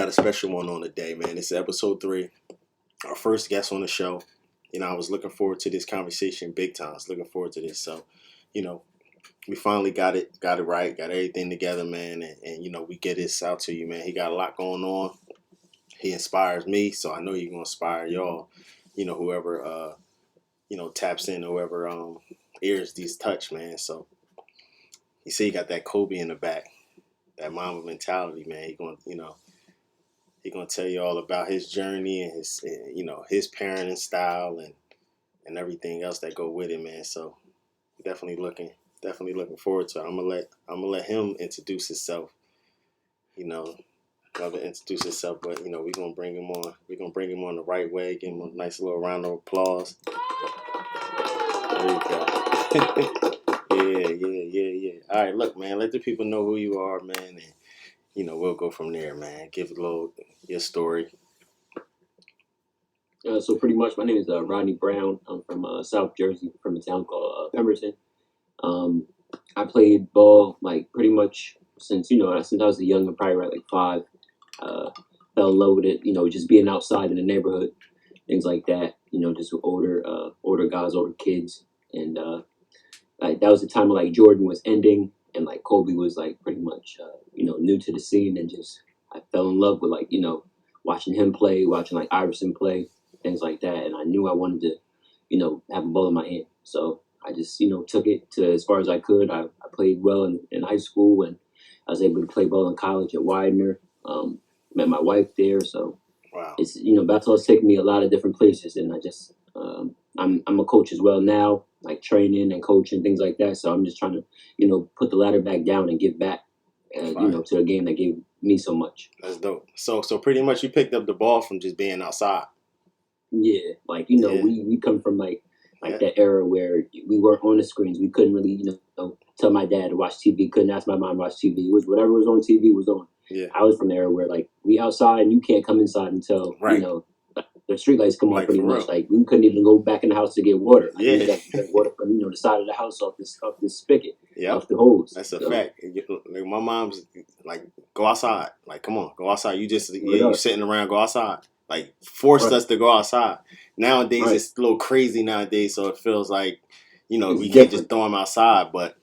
got a special one on today, man. It's episode 3, our first guest on the show. I was looking forward to this conversation big time. I was looking forward to this. So, you know, we finally got it right, got everything together, man. And we get this out to you, man. He got a lot going on. He inspires me, so I know he's gonna inspire y'all. Whoever taps in, whoever ears these touch, man. So you see, he got that Kobe in the back, that Mamba mentality, man. He gonna tell you all about his journey and his parenting style and everything else that go with it, man. So definitely looking forward to it. I'm gonna let him introduce himself. Love to introduce himself, but we're gonna bring him on. We're gonna bring him on the right way. Give him a nice little round of applause. There you go. Yeah. All right, look, man. Let the people know who you are, man, and we'll go from there, man. Give a little your story. So pretty much, my name is Rodney Brown. I'm from South Jersey, from a town called Pemberton. I played ball like pretty much since I was a young, probably around like 5. Fell in love with it, just being outside in the neighborhood, things like that. Just with older guys, older kids, and like that was the time like Jordan was ending, and like Kobe was like pretty much new to the scene, and just I fell in love with watching him play, watching like Iverson play, things like that, and I knew I wanted to have a ball in my hand, so I just took it to as far as I could. I played well in high school, and I was able to play ball in college at Widener. Met my wife there, so Wow. it's basketball's taken me a lot of different places, and I just I'm a coach as well now, like training and coaching, things like that. So I'm just trying to put the ladder back down and give back to a game that gave me so much. That's dope. So pretty much you picked up the ball from just being outside. Yeah, we come from that era where we weren't on the screens. We couldn't really tell my dad to watch TV. Couldn't ask my mom to watch TV. It was whatever was on TV was on. Yeah. I was from the era where we outside and you can't come inside until the street lights come on, pretty much. Like we couldn't even go back in the house to get water. Yeah. We got to get water from the side of the house off this spigot. Yeah. Off the hose. That's a fact. Like my mom's like, go outside. Like, come on, go outside. You sitting around, go outside. Like forced us to go outside. Nowadays it's a little crazy nowadays, so it feels like we can't just throw them outside, but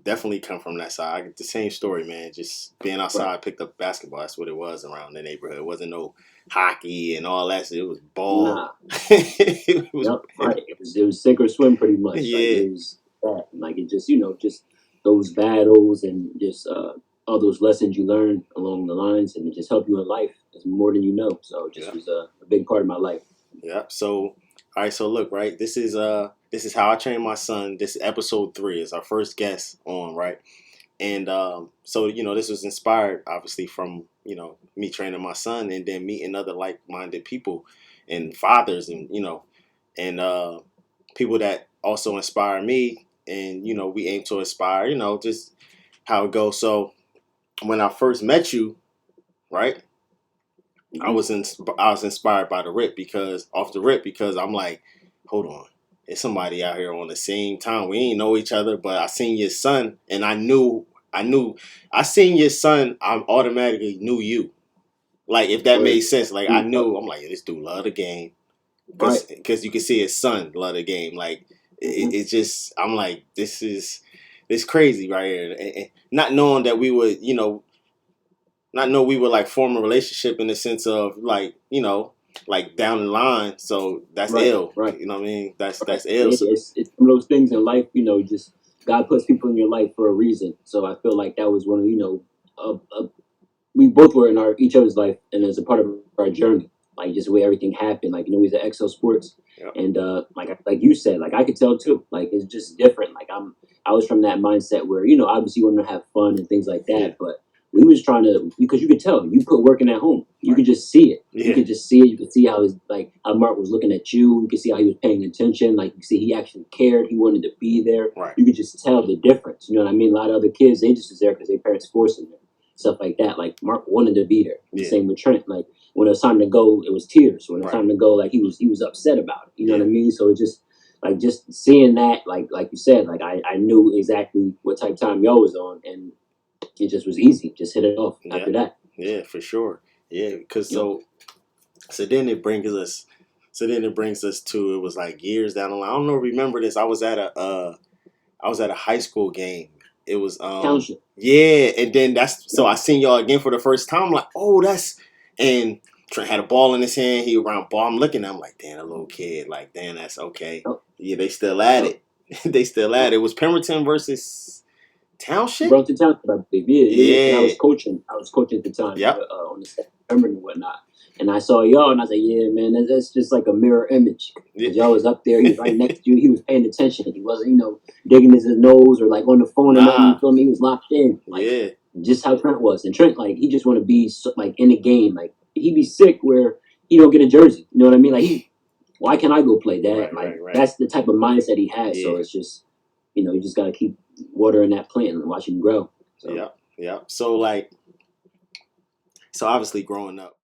definitely come from that side. I get the same story, man. Just being outside, picked up basketball. That's what it was around the neighborhood. It wasn't no hockey and all that. It was ball. Nah. It was sink or swim, pretty much. Yeah. It was that. It just those battles and just all those lessons you learn along the lines, and it just helped you in life. It's more than you know. So it just was a big part of my life. Yeah. So all right. So look, right. This is how I train my son. This is episode 3. It's our first guest on, right? And so this was inspired obviously from me training my son, and then meeting other like-minded people and fathers, and and people that also inspire me, and we aim to inspire, just how it goes. So when I first met you, right, I was inspired by the rip, because I'm like, hold on, there's somebody out here on the same time. We ain't know each other, but I seen your son, and I seen your son. I automatically knew you. Like, if that made sense. Like, I knew. I'm like, this dude love the game, because you can see his son love the game. Like, it's just, I'm like, this crazy right here, and not knowing that we would, not know we would like form a relationship in the sense of like down the line. So that's ill, right? You know what I mean? That's ill. It's one of those things in life, just God puts people in your life for a reason. So I feel like that was one of we both were in each other's life, and as a part of our journey, like just the way everything happened. Like we was at XL Sports, and like you said, like I could tell too. Like it's just different. Like I was from that mindset where obviously you want to have fun and things like that, but we was trying to, because you could tell you put working at home. You could just see it. Yeah. You could just see it. You could see how how Mark was looking at you. You could see how he was paying attention. Like you see, he actually cared. He wanted to be there. Right. You could just tell the difference. You know what I mean? A lot of other kids, they just was there because their parents forced them there. Stuff like that. Like Mark wanted to be there. The same with Trent. Like when it was time to go, it was tears. When it was time to go, like he was upset about it. You know what I mean? So it just seeing that, like you said, like I knew exactly what type of time y'all was on, and it just was easy. Just hit it off after that. Yeah, for sure. Yeah, because Yep. so then it brings us to, it was like years down the line. I don't know, remember this. I was at a high school game. It was Township. yeah, and then so Yep. I seen y'all again for the first time. I'm like, oh, that's, and Trent had a ball in his hand. He around ball. I'm looking at him like, damn, a little kid. Like, damn, that's okay. Yep. Yeah, they still at Yep. it. They still at Yep. it. It was Pemberton versus Township. Burlington Township, I believe. Yeah, yeah. Because I Yeah. was coaching. I was coaching at the time Yep. on the staff, Pemberton and whatnot. And I saw y'all, and I said, "Yeah, man, that's just like a mirror image." Because y'all was up there, he was right next to you. He was paying attention. He wasn't, digging his nose or like on the phone or nothing. You Nah. feel me? He was locked in, like Yeah. just how Trent was. And Trent, like, he just want to be like in the game. Like he'd be sick where he don't get a jersey. You know what I mean? Like why can't I go play that? Right. Like Right. that's the type of mindset he has. So Yeah. it's just, you just got to keep watering that plant and watch him grow. So. Yep. Yep. So like, so obviously growing up.